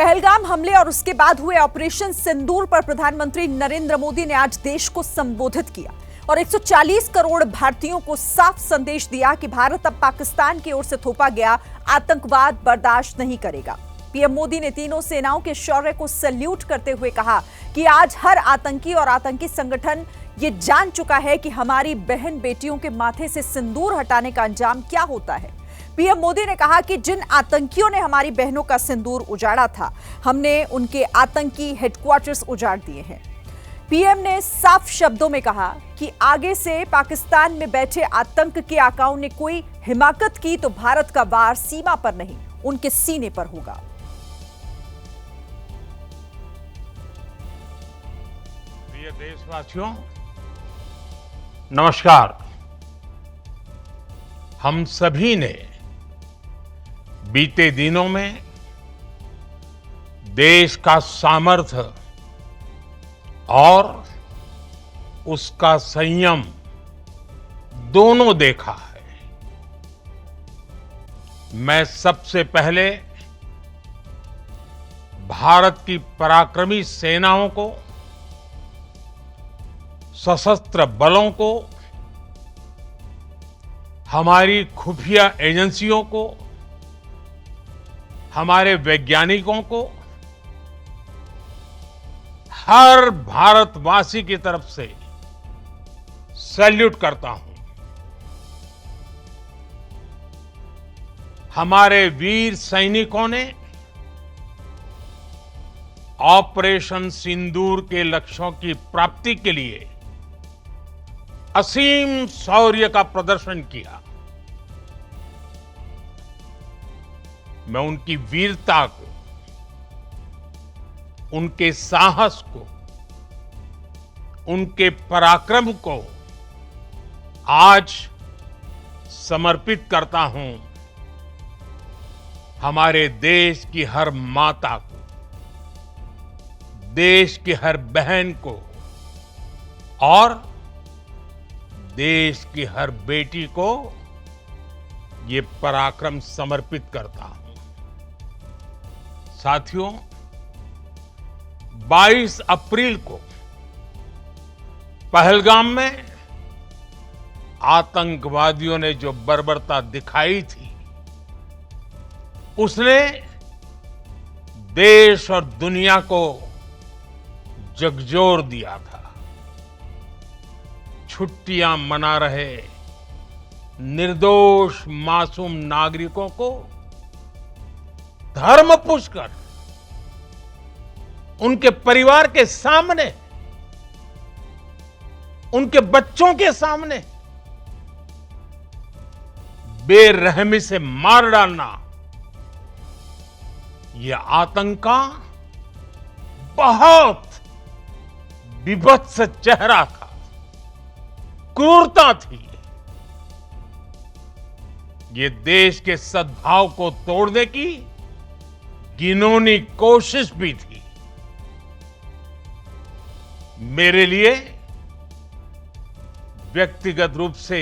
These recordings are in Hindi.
पहलगाम हमले और उसके बाद हुए ऑपरेशन सिंदूर पर प्रधानमंत्री नरेंद्र मोदी ने आज देश को संबोधित किया और 140 करोड़ भारतीयों को साफ संदेश दिया कि भारत अब पाकिस्तान की ओर से थोपा गया आतंकवाद बर्दाश्त नहीं करेगा। पीएम मोदी ने तीनों सेनाओं के शौर्य को सैल्यूट करते हुए कहा कि आज हर आतंकी और आतंकी संगठन ये जान चुका है कि हमारी बहन बेटियों के माथे से सिंदूर हटाने का अंजाम क्या होता है। पीएम मोदी ने कहा कि जिन आतंकियों ने हमारी बहनों का सिंदूर उजाड़ा था, हमने उनके आतंकी हेडक्वार्टर्स उजाड़ दिए हैं। पीएम ने साफ शब्दों में कहा कि आगे से पाकिस्तान में बैठे आतंक के आकाओं ने कोई हिमाकत की तो भारत का वार सीमा पर नहीं, उनके सीने पर होगा। प्रिय देशवासियों, नमस्कार। हम सभी ने बीते दिनों में देश का सामर्थ्य और उसका संयम दोनों देखा है। मैं सबसे पहले भारत की पराक्रमी सेनाओं को, सशस्त्र बलों को, हमारी खुफिया एजेंसियों को, हमारे वैज्ञानिकों को, हर भारतवासी की तरफ से सैल्यूट करता हूं। हमारे वीर सैनिकों ने ऑपरेशन सिंदूर के लक्ष्यों की प्राप्ति के लिए असीम शौर्य का प्रदर्शन किया। मैं उनकी वीरता को, उनके साहस को, उनके पराक्रम को आज समर्पित करता हूं हमारे देश की हर माता को, देश की हर बहन को और देश की हर बेटी को ये पराक्रम समर्पित करता हूं। साथियों, 22 अप्रैल को पहलगाम में आतंकवादियों ने जो बर्बरता दिखाई थी, उसने देश और दुनिया को झकझोर दिया था। छुट्टियां मना रहे निर्दोष मासूम नागरिकों को धर्म पूछकर उनके परिवार के सामने, उनके बच्चों के सामने बेरहमी से मार डालना, यह आतंक का बहुत विभत्स चेहरा था, क्रूरता थी। ये देश के सद्भाव को तोड़ने की घिनौनी कोशिश भी थी। मेरे लिए व्यक्तिगत रूप से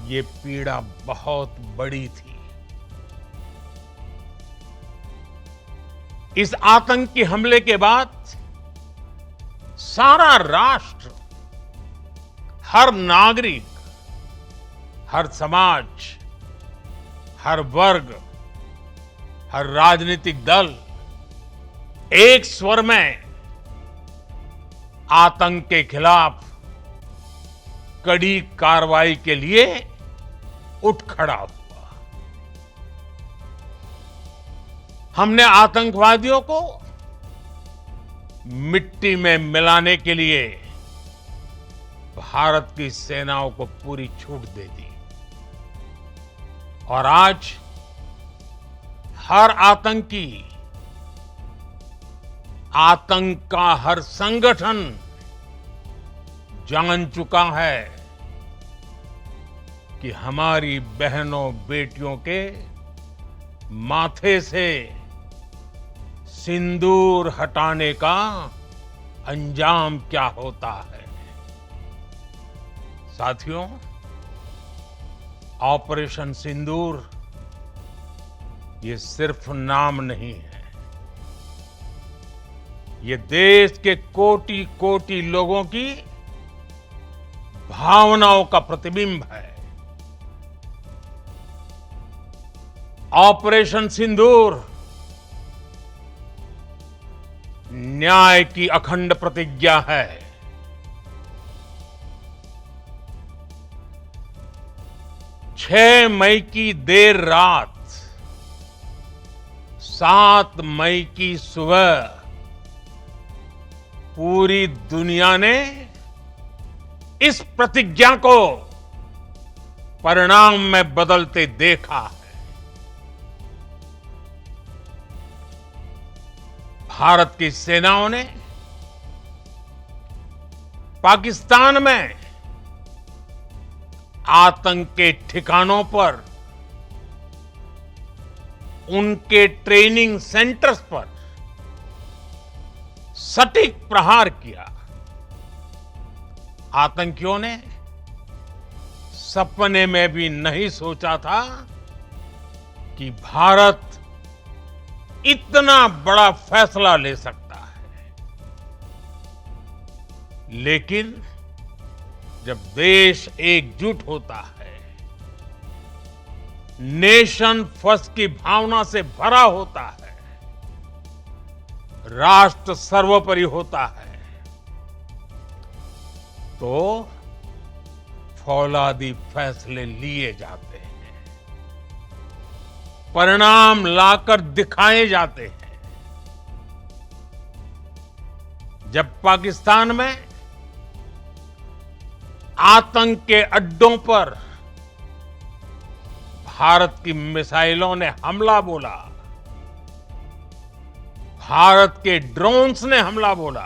ये पीड़ा बहुत बड़ी थी। इस आतंकी हमले के बाद सारा राष्ट्र, हर नागरिक, हर समाज, हर वर्ग, हर राजनीतिक दल एक स्वर में आतंक के खिलाफ कड़ी कार्रवाई के लिए उठ खड़ा हुआ। हमने आतंकवादियों को मिट्टी में मिलाने के लिए भारत की सेनाओं को पूरी छूट दे दी और आज हर आतंकी, आतंक का हर संगठन जान चुका है कि हमारी बहनों बेटियों के माथे से सिंदूर हटाने का अंजाम क्या होता है। साथियों, ऑपरेशन सिंदूर ये सिर्फ नाम नहीं है, ये देश के कोटि कोटि लोगों की भावनाओं का प्रतिबिंब है। ऑपरेशन सिंदूर न्याय की अखंड प्रतिज्ञा है। 6 मई की देर रात, 7 मई की सुबह पूरी दुनिया ने इस प्रतिज्ञा को परिणाम में बदलते देखा है। भारत की सेनाओं ने पाकिस्तान में आतंक के ठिकानों पर, उनके ट्रेनिंग सेंटर्स पर सटीक प्रहार किया। आतंकियों ने सपने में भी नहीं सोचा था कि भारत इतना बड़ा फैसला ले सकता है। लेकिन जब देश एकजुट होता है, नेशन फर्स्ट की भावना से भरा होता है, राष्ट्र सर्वोपरि होता है, तो फौलादी फैसले लिए जाते हैं, परिणाम लाकर दिखाए जाते हैं। जब पाकिस्तान में आतंक के अड्डों पर भारत की मिसाइलों ने हमला बोला, भारत के ड्रोन्स ने हमला बोला,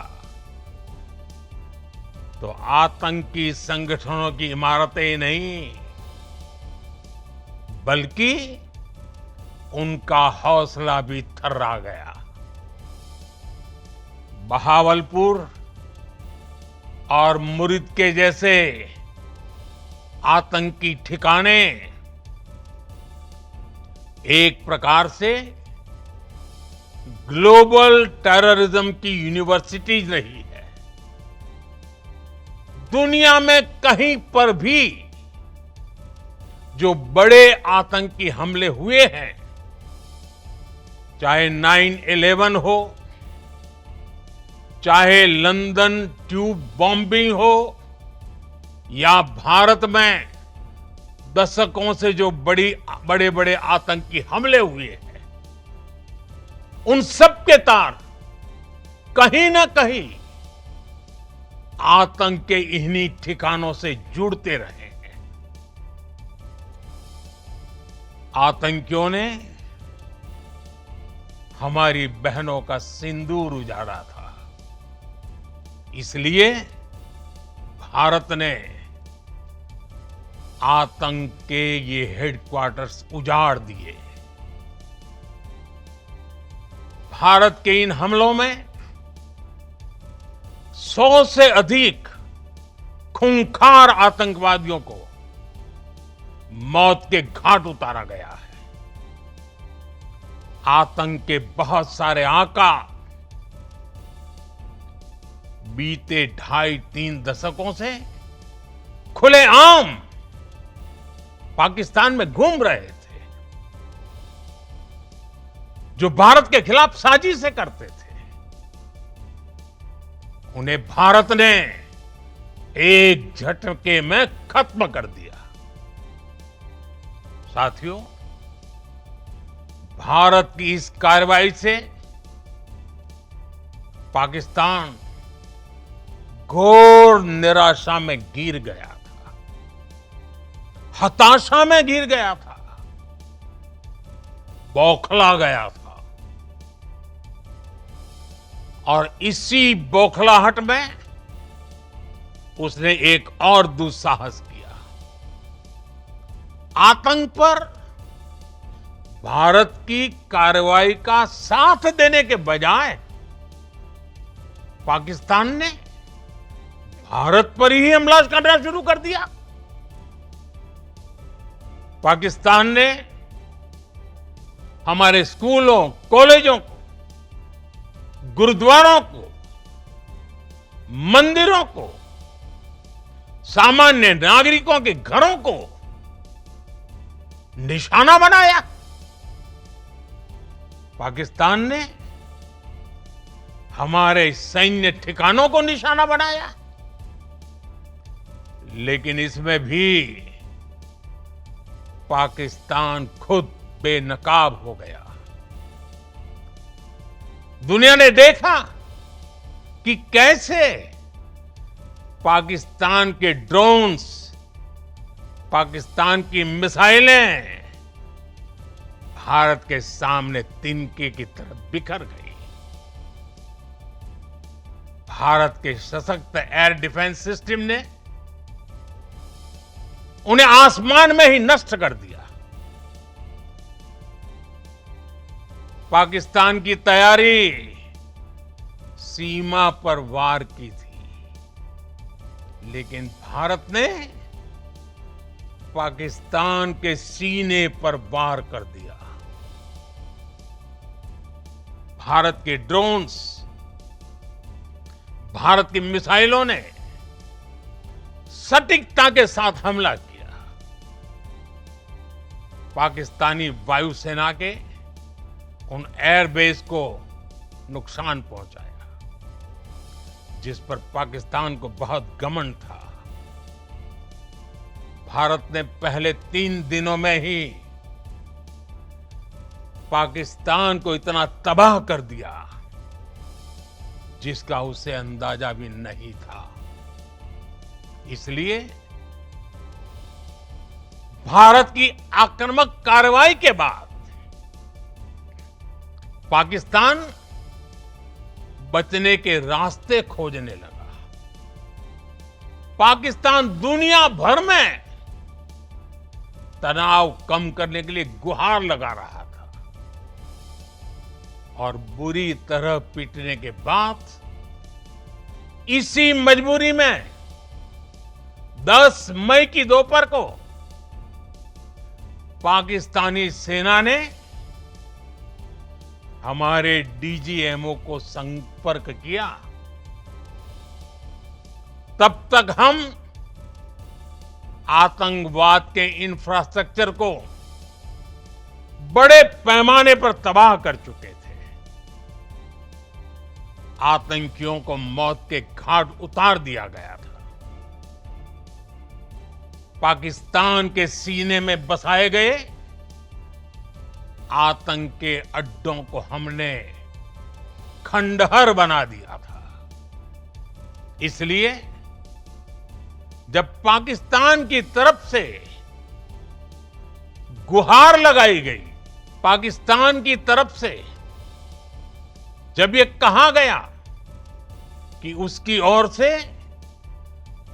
तो आतंकी संगठनों की इमारतें नहीं, बल्कि उनका हौसला भी थर्रा गया। बहावलपुर और मुरिद के जैसे आतंकी ठिकाने एक प्रकार से ग्लोबल टेररिज्म की यूनिवर्सिटीज रही है। दुनिया में कहीं पर भी जो बड़े आतंकी हमले हुए हैं, चाहे 9/11 हो, चाहे लंदन ट्यूब बॉम्बिंग हो, या भारत में दशकों से जो बड़े बड़े आतंकी हमले हुए हैं, उन सब के तार कहीं ना कहीं आतंक के इन्हीं ठिकानों से जुड़ते रहे हैं। आतंकियों ने हमारी बहनों का सिंदूर उजाड़ा था, इसलिए भारत ने आतंक के ये हेडक्वार्टर्स उजाड़ दिए। भारत के इन हमलों में 100 से अधिक खूंखार आतंकवादियों को मौत के घाट उतारा गया है। आतंक के बहुत सारे आका बीते 2.5-3 दशकों से खुलेआम पाकिस्तान में घूम रहे थे, जो भारत के खिलाफ साजिशें करते थे। उन्हें भारत ने एक झटके में खत्म कर दिया। साथियों, भारत की इस कार्रवाई से पाकिस्तान घोर निराशा में गिर गया था, हताशा में गिर गया था, बौखला गया था। और इसी बौखलाहट में उसने एक और दुस्साहस किया। आतंक पर भारत की कार्रवाई का साथ देने के बजाय पाकिस्तान ने भारत पर ही हमला करना शुरू कर दिया। पाकिस्तान ने हमारे स्कूलों, कॉलेजों को, गुरुद्वारों को, मंदिरों को, सामान्य नागरिकों के घरों को निशाना बनाया। पाकिस्तान ने हमारे सैन्य ठिकानों को निशाना बनाया। लेकिन इसमें भी पाकिस्तान खुद बेनकाब हो गया। दुनिया ने देखा कि कैसे पाकिस्तान के ड्रोन्स, पाकिस्तान की मिसाइलें भारत के सामने तिनके की तरह बिखर गई। भारत के सशक्त एयर डिफेंस सिस्टम ने उन्हें आसमान में ही नष्ट कर दिया। पाकिस्तान की तैयारी सीमा पर वार की थी, लेकिन भारत ने पाकिस्तान के सीने पर वार कर दिया। भारत के ड्रोन्स, भारत की मिसाइलों ने सटीकता के साथ हमला किया। पाकिस्तानी वायुसेना के उन एयरबेस को नुकसान पहुंचाया, जिस पर पाकिस्तान को बहुत घमंड था। भारत ने पहले 3 दिनों में ही पाकिस्तान को इतना तबाह कर दिया जिसका उसे अंदाजा भी नहीं था। इसलिए भारत की आक्रामक कार्रवाई के बाद पाकिस्तान बचने के रास्ते खोजने लगा। पाकिस्तान दुनिया भर में तनाव कम करने के लिए गुहार लगा रहा था और बुरी तरह पीटने के बाद इसी मजबूरी में 10 मई की दोपहर को पाकिस्तानी सेना ने हमारे डीजीएमओ को संपर्क किया। तब तक हम आतंकवाद के इंफ्रास्ट्रक्चर को बड़े पैमाने पर तबाह कर चुके थे। आतंकियों को मौत के घाट उतार दिया गया था। पाकिस्तान के सीने में बसाए गए आतंक के अड्डों को हमने खंडहर बना दिया था। इसलिए जब पाकिस्तान की तरफ से गुहार लगाई गई, पाकिस्तान की तरफ से जब ये कहा गया कि उसकी ओर से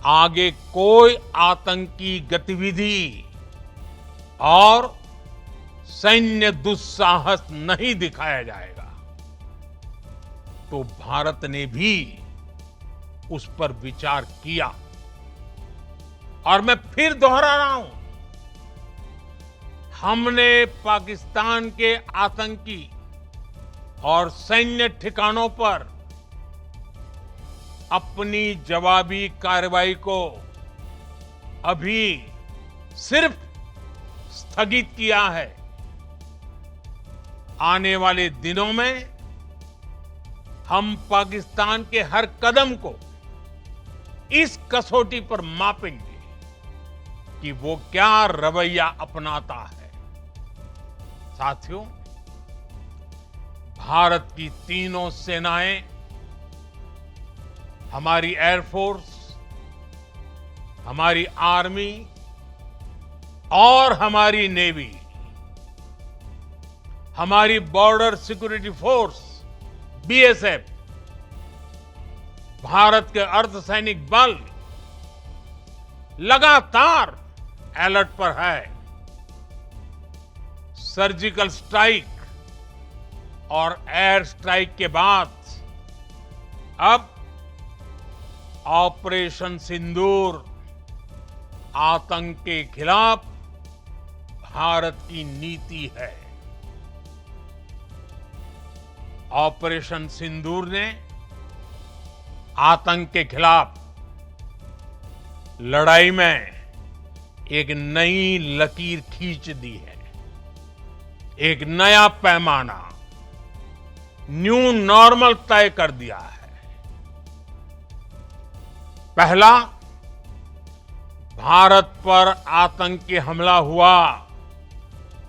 आगे कोई आतंकी गतिविधि और सैन्य दुस्साहस नहीं दिखाया जाएगा, तो भारत ने भी उस पर विचार किया। और मैं फिर दोहरा रहा हूं, हमने पाकिस्तान के आतंकी और सैन्य ठिकानों पर अपनी जवाबी कार्रवाई को अभी सिर्फ स्थगित किया है। आने वाले दिनों में हम पाकिस्तान के हर कदम को इस कसौटी पर मापेंगे कि वो क्या रवैया अपनाता है। साथियों, भारत की तीनों सेनाएं, हमारी एयरफोर्स, हमारी आर्मी और हमारी नेवी, हमारी border security force BSF, Bharat के अर्धसैनिक बल लगातार अलर्ट पर है। सर्जिकल स्ट्राइक और एयर स्ट्राइक के बाद अब ऑपरेशन सिंदूर आतंक के खिलाफ भारत की नीति है। ऑपरेशन सिंदूर ने आतंक के खिलाफ लड़ाई में एक नई लकीर खींच दी है। एक नया पैमाना, न्यू नॉर्मल तय कर दिया है। पहला, भारत पर आतंकी हमला हुआ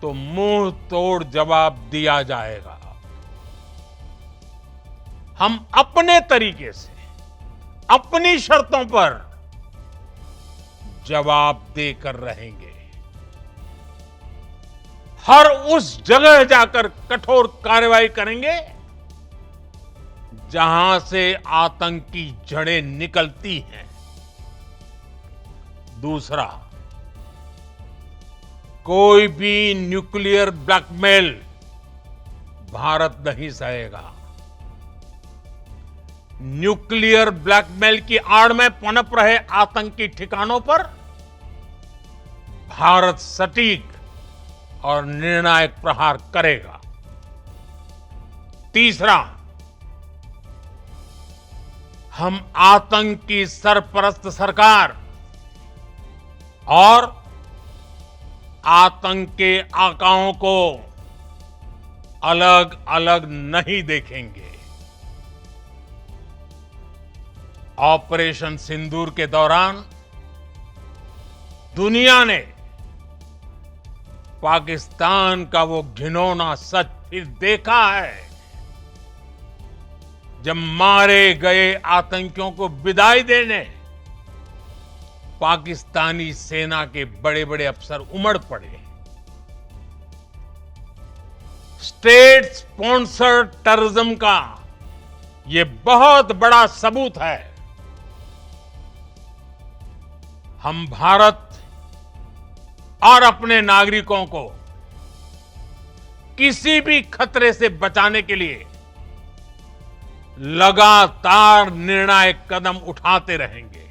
तो मुंह तोड़ जवाब दिया जाएगा। हम अपने तरीके से, अपनी शर्तों पर जवाब देकर रहेंगे। हर उस जगह जाकर कठोर कार्रवाई करेंगे जहां से आतंक की जड़ें निकलती हैं। दूसरा, कोई भी न्यूक्लियर ब्लैकमेल भारत नहीं सहेगा। न्यूक्लियर ब्लैकमेल की आड़ में पनप रहे आतंकी ठिकानों पर भारत सटीक और निर्णायक प्रहार करेगा। तीसरा, हम आतंक की सरपरस्त सरकार और आतंक के आकाओं को अलग अलग नहीं देखेंगे। ऑपरेशन सिंदूर के दौरान दुनिया ने पाकिस्तान का वो घिनौना सच फिर देखा है, जब मारे गए आतंकियों को विदाई देने पाकिस्तानी सेना के बड़े बड़े अफसर उमड़ पड़े। स्टेट स्पॉन्सर्ड टेररिज्म का ये बहुत बड़ा सबूत है। हम भारत और अपने नागरिकों को किसी भी खतरे से बचाने के लिए लगातार निर्णायक कदम उठाते रहेंगे।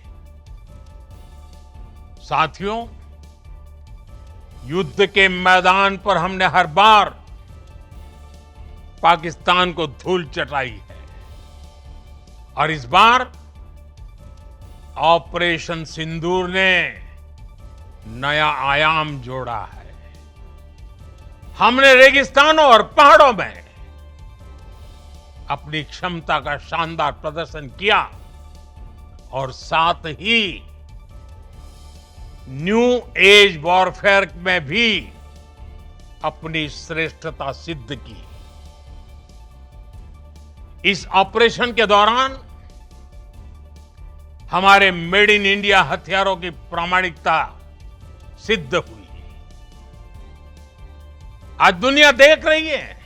साथियों, युद्ध के मैदान पर हमने हर बार पाकिस्तान को धूल चटाई है और इस बार ऑपरेशन सिंदूर ने नया आयाम जोड़ा है। हमने रेगिस्तानों और पहाड़ों में अपनी क्षमता का शानदार प्रदर्शन किया और साथ ही न्यू एज वॉरफेयर में भी अपनी श्रेष्ठता सिद्ध की। इस ऑपरेशन के दौरान हमारे मेड इन इंडिया हथियारों की प्रामाणिकता सिद्ध हुई। आज दुनिया देख रही है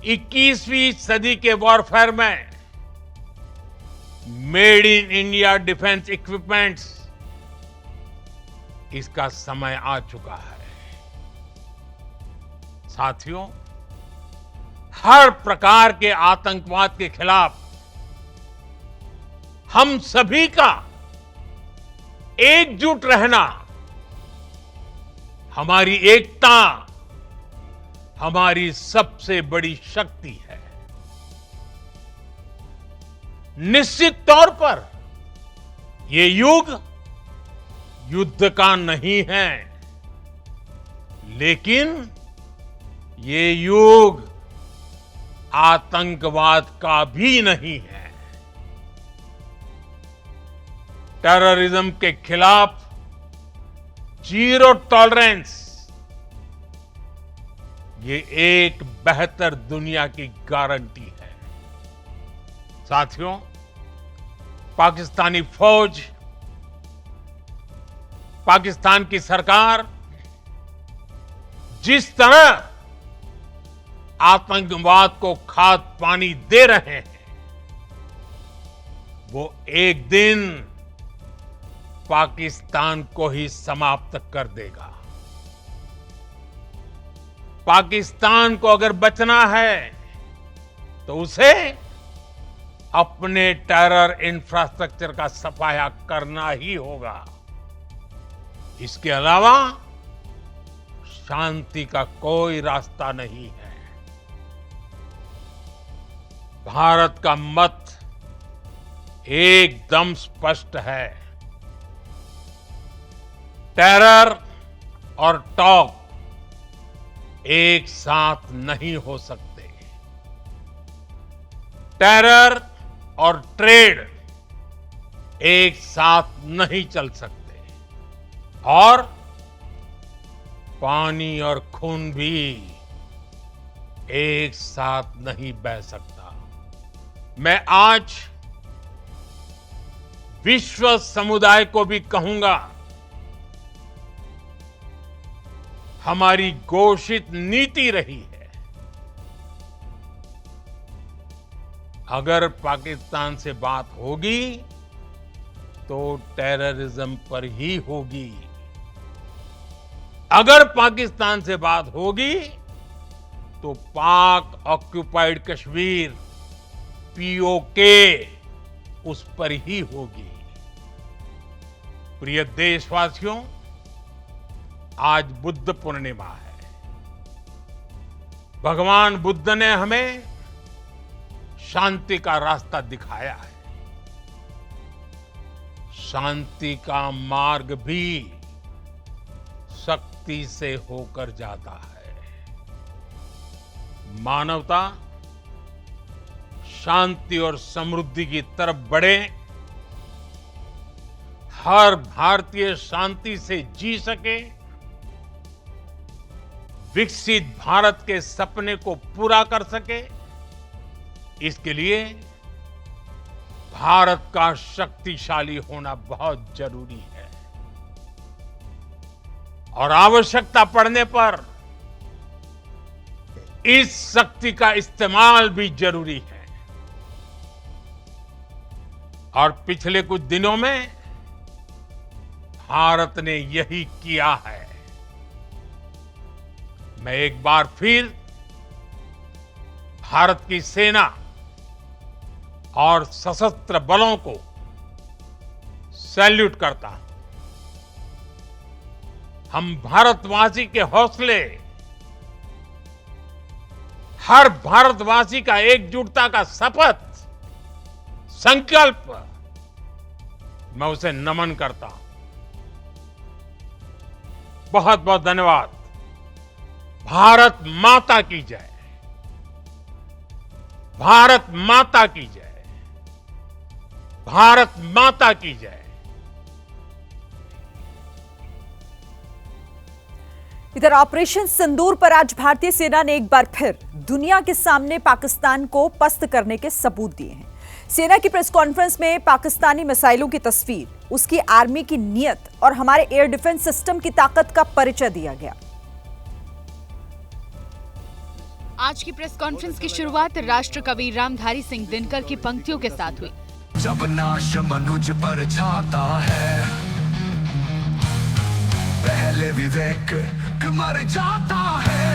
21वीं सदी के वॉरफेयर में made in India defence equipments, इसका समय आ चुका है। साथियों, हर प्रकार के आतंकवाद के खिलाफ हम सभी का एकजुट रहना, हमारी एकता हमारी सबसे बड़ी शक्ति है। निश्चित तौर पर ये युग युद्ध का नहीं है, लेकिन ये युग आतंकवाद का भी नहीं है। टेररिज्म के खिलाफ जीरो टॉलरेंस, ये एक बेहतर दुनिया की गारंटी है। साथियों, पाकिस्तानी फौज, पाकिस्तान की सरकार जिस तरह आतंकवाद को खाद पानी दे रहे हैं, वो एक दिन पाकिस्तान को ही समाप्त कर देगा। पाकिस्तान को अगर बचना है तो उसे अपने टेरर इंफ्रास्ट्रक्चर का सफाया करना ही होगा। इसके अलावा शांति का कोई रास्ता नहीं है। भारत का मत एकदम स्पष्ट है। टेरर और टॉक एक साथ नहीं हो सकते। टेरर और ट्रेड एक साथ नहीं चल सकते और पानी और खून भी एक साथ नहीं बह सकता। मैं आज विश्व समुदाय को भी कहूंगा, हमारी घोषित नीति रही है, अगर पाकिस्तान से बात होगी तो टेररिज्म पर ही होगी। अगर पाकिस्तान से बात होगी तो पाक ऑक्युपाइड कश्मीर पीओके उस पर ही होगी। प्रिय देशवासियों, आज बुद्ध पूर्णिमा है। भगवान बुद्ध ने हमें शांति का रास्ता दिखाया है। शांति का मार्ग भी शक्ति से होकर जाता है। मानवता शांति और समृद्धि की तरफ बढ़े, हर भारतीय शांति से जी सके, विकसित भारत के सपने को पूरा कर सके, इसके लिए भारत का शक्तिशाली होना बहुत जरूरी है और आवश्यकता पड़ने पर इस शक्ति का इस्तेमाल भी जरूरी है। और पिछले कुछ दिनों में भारत ने यही किया है। मैं एक बार फिर भारत की सेना और सशस्त्र बलों को सैल्यूट करता हूं। हम भारतवासी के हौसले, हर भारतवासी का एकजुटता का शपथ, संकल्प, मैं उसे नमन करता हूं। बहुत बहुत धन्यवाद। भारत माता की जय। भारत माता की जय। भारत माता की जय। इधर ऑपरेशन सिंदूर पर आज भारतीय सेना ने एक बार फिर दुनिया के सामने पाकिस्तान को पस्त करने के सबूत दिए हैं। सेना की प्रेस कॉन्फ्रेंस में पाकिस्तानी मिसाइलों की तस्वीर, उसकी आर्मी की नीयत और हमारे एयर डिफेंस सिस्टम की ताकत का परिचय दिया गया। आज की प्रेस कॉन्फ्रेंस की शुरुआत राष्ट्रकवि रामधारी सिंह दिनकर की पंक्तियों के साथ हुई। जब नाश मनुज पर छाता है, पहले विवेक मर जाता है।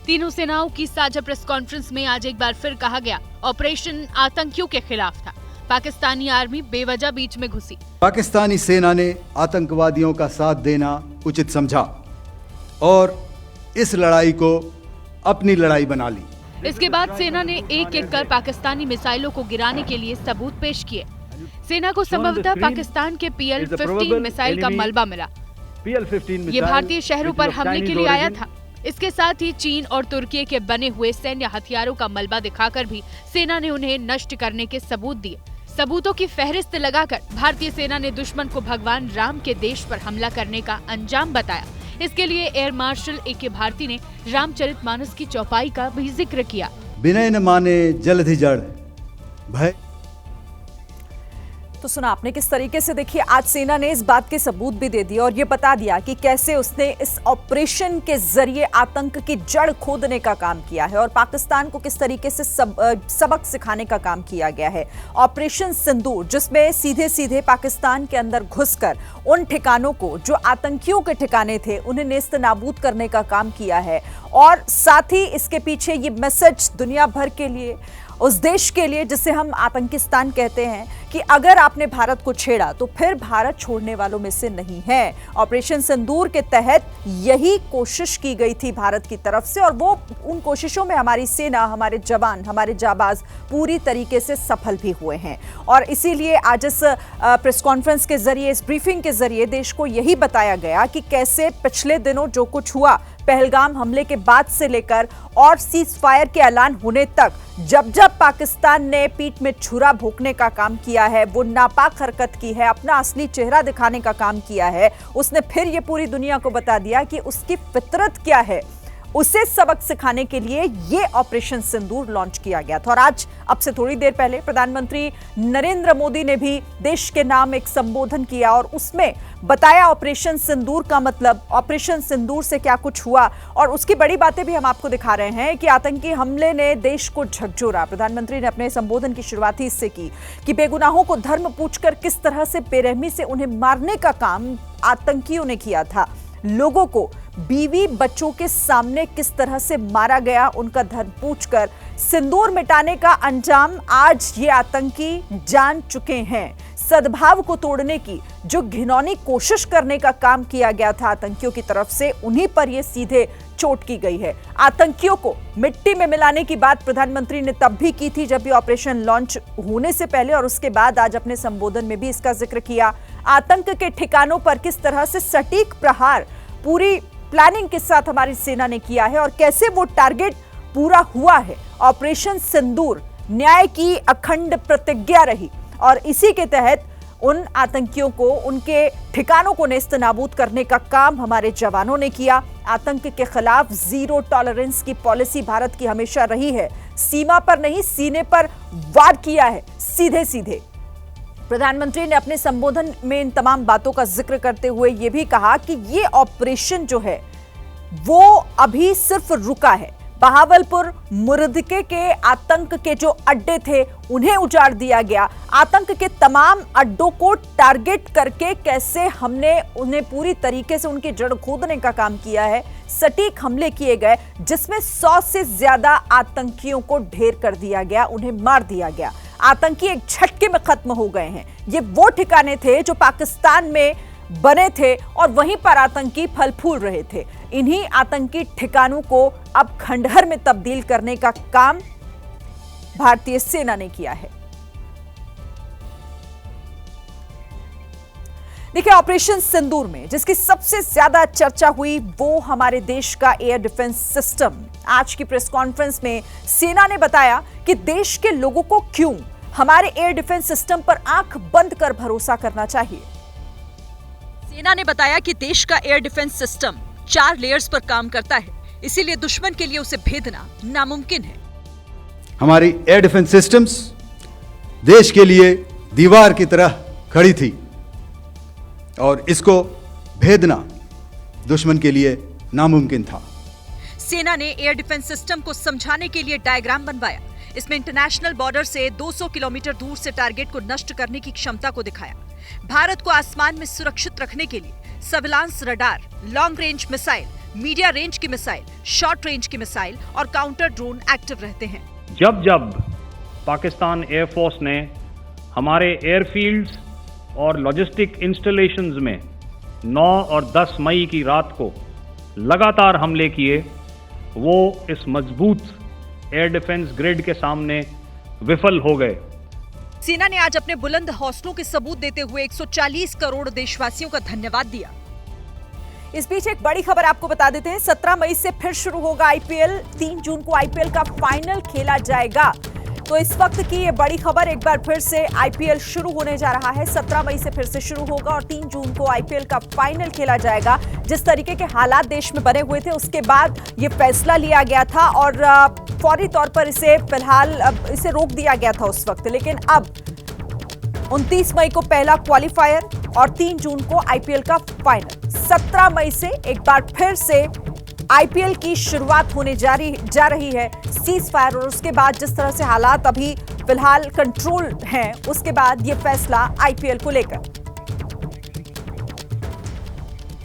तीनों सेनाओं की साझा प्रेस कॉन्फ्रेंस में आज एक बार फिर कहा गया, ऑपरेशन आतंकियों के खिलाफ था। पाकिस्तानी आर्मी बेवजह बीच में घुसी। पाकिस्तानी सेना ने आतंकवादियों का साथ देना उचित समझा और इस लड़ाई को अपनी लड़ाई बना ली। इसके बाद सेना ने एक एक कर पाकिस्तानी मिसाइलों को गिराने के लिए सबूत पेश किए। सेना को संभवतः पाकिस्तान के PL-15 मिसाइल का मलबा मिला। ये भारतीय शहरों पर हमले के लिए आया था। इसके साथ ही चीन और तुर्की के बने हुए सैन्य हथियारों का मलबा दिखाकर भी सेना ने उन्हें नष्ट करने के सबूत दिए। सबूतों की फहरिस्त लगाकर भारतीय सेना ने दुश्मन को भगवान राम के देश पर हमला करने का अंजाम बताया। इसके लिए एयर मार्शल A.K. भारती ने रामचरितमानस की चौपाई का भी जिक्र किया। विनय न माने जलधि जड़ भय। तो सुना आपने किस तरीके से, देखिए आज सेना ने इस बात के सबूत भी दे दिए और ये बता दिया कि कैसे उसने इस ऑपरेशन के जरिए आतंक की जड़ खोदने का काम किया है और पाकिस्तान को किस तरीके से सबक सिखाने का काम किया गया है। ऑपरेशन सिंदूर, जिसमें सीधे सीधे पाकिस्तान के अंदर घुसकर उन ठिकानों को जो आतंकियों के ठिकाने थे उन्हें नेस्त नाबूद करने का काम किया है और साथ ही इसके पीछे ये मैसेज दुनिया भर के लिए उस देश के लिए जिसे हम आतंकिस्तान कहते हैं, कि अगर आपने भारत को छेड़ा तो फिर भारत छोड़ने वालों में से नहीं है। ऑपरेशन सिंदूर के तहत यही कोशिश की गई थी भारत की तरफ से, और वो उन कोशिशों में हमारी सेना, हमारे जवान, हमारे जाबाज पूरी तरीके से सफल भी हुए हैं। और इसीलिए आज इस प्रेस कॉन्फ्रेंस के जरिए, इस ब्रीफिंग के जरिए देश को यही बताया गया कि कैसे पिछले दिनों जो कुछ हुआ पहलगाम हमले के बाद से लेकर और सीज फायर के ऐलान होने तक, जब जब पाकिस्तान ने पीठ में छुरा भोंकने का काम किया है, वो नापाक हरकत की है, अपना असली चेहरा दिखाने का काम किया है, उसने फिर ये पूरी दुनिया को बता दिया कि उसकी फितरत क्या है। उसे सबक सिखाने के लिए ये ऑपरेशन सिंदूर लॉन्च किया गया था। और आज अब से थोड़ी देर पहले प्रधानमंत्री नरेंद्र मोदी ने भी देश के नाम एक संबोधन किया और उसमें बताया ऑपरेशन सिंदूर का मतलब, ऑपरेशन सिंदूर से क्या कुछ हुआ। और उसकी बड़ी बातें भी हम आपको दिखा रहे हैं कि आतंकी हमले ने देश को झकझोरा। प्रधानमंत्री ने अपने संबोधन की शुरुआत ही इससे की कि बेगुनाहों को धर्म पूछकर किस तरह से बेरहमी से उन्हें मारने का काम आतंकियों ने किया था, लोगों को बीवी बच्चों के सामने किस तरह से मारा गया उनका धर्म पूछकर। सिंदूर मिटाने का अंजाम आज ये आतंकी जान चुके हैं। सद्भाव को तोड़ने की जो घिनौनी कोशिश करने का काम किया गया था आतंकियों की तरफ से, उन्हीं पर ये सीधे चोट की गई है। आतंकियों को मिट्टी में मिलाने की बात प्रधानमंत्री ने तब भी की थी जब ये ऑपरेशन लॉन्च होने से पहले, और उसके बाद आज अपने संबोधन में भी इसका जिक्र किया। आतंक के ठिकानों पर किस तरह से सटीक प्रहार पूरी प्लानिंग के साथ हमारी सेना ने किया है और कैसे वो टारगेट पूरा हुआ है। ऑपरेशन सिंदूर न्याय की अखंड प्रतिज्ञा रही और इसी के तहत उन आतंकियों को, उनके ठिकानों को नेस्तनाबूद करने का काम हमारे जवानों ने किया। आतंक के खिलाफ जीरो टॉलरेंस की पॉलिसी भारत की हमेशा रही है। सीमा पर नहीं, सीने पर वार किया है, सीधे सीधे। प्रधानमंत्री ने अपने संबोधन में इन तमाम बातों का जिक्र करते हुए यह भी कहा कि ये ऑपरेशन जो है वो अभी सिर्फ रुका है। बहावलपुर मुरदके के आतंक के जो अड्डे थे उन्हें उजाड़ दिया गया। आतंक के तमाम अड्डों को टारगेट करके कैसे हमने उन्हें पूरी तरीके से उनकी जड़ खोदने का काम किया है। सटीक हमले किए गए जिसमें 100 से ज्यादा आतंकियों को ढेर कर दिया गया, उन्हें मार दिया गया। आतंकी एक झटके में खत्म हो गए हैं। ये वो ठिकाने थे जो पाकिस्तान में बने थे और वहीं पर आतंकी फल फूल रहे थे। इन्हीं आतंकी ठिकानों को अब खंडहर में तब्दील करने का काम भारतीय सेना ने किया है। देखिए, ऑपरेशन सिंदूर में जिसकी सबसे ज्यादा चर्चा हुई वो हमारे देश का एयर डिफेंस सिस्टम। आज की प्रेस कॉन्फ्रेंस में सेना ने बताया कि देश के लोगों को क्यों हमारे एयर डिफेंस सिस्टम पर आंख बंद कर भरोसा करना चाहिए। सेना ने बताया कि देश का एयर डिफेंस सिस्टम 4 लेयर्स पर काम करता है, इसीलिए दुश्मन के लिए उसे भेदना नामुमकिन है। हमारी एयर डिफेंस सिस्टम्स देश के लिए दीवार की तरह खड़ी थी और इसको भेदना दुश्मन के लिए नामुमकिन था। सेना ने एयर डिफेंस सिस्टम को समझाने के लिए डायग्राम बनवाया। इसमें इंटरनेशनल बॉर्डर से 200 किलोमीटर दूर से टारगेट को नष्ट करने की क्षमता को दिखाया। भारत को आसमान में सुरक्षित रखने के लिए surveillance radar, long range missile, media range की मिसाइल, शॉर्ट रेंज की मिसाइल और काउंटर ड्रोन एक्टिव रहते हैं। जब जब पाकिस्तान एयरफोर्स ने हमारे एयरफील्ड्स और लॉजिस्टिक इंस्टॉलेशंस में 9 और 10 मई की रात को लगातार हमले किए, वो इस मजबूत एयर डिफेंस ग्रिड के सामने विफल हो गए। सेना ने आज अपने बुलंद हौसलों के सबूत देते हुए 140 करोड़ देशवासियों का धन्यवाद दिया। इस बीच एक बड़ी खबर आपको बता देते हैं। 17 मई से फिर शुरू होगा आईपीएल। 3 जून को आईपीएल का फाइनल खेला जाएगा। तो इस वक्त की ये बड़ी खबर, एक बार फिर से आईपीएल शुरू होने जा रहा है। 17 मई से फिर से शुरू होगा और 3 जून को आईपीएल का फाइनल खेला जाएगा। जिस तरीके के हालात देश में बने हुए थे उसके बाद ये फैसला लिया गया था और फौरी तौर पर इसे फिलहाल इसे रोक दिया गया था उस वक्त। लेकिन अब 29 मई को पहला क्वालिफायर और 3 जून को आईपीएल का फाइनल। 17 मई से एक बार फिर से आईपीएल की शुरुआत होने जा रही है। सीज फायर और उसके बाद जिस तरह से हालात अभी फिलहाल कंट्रोल हैं, उसके बाद ये फैसला आईपीएल को लेकर।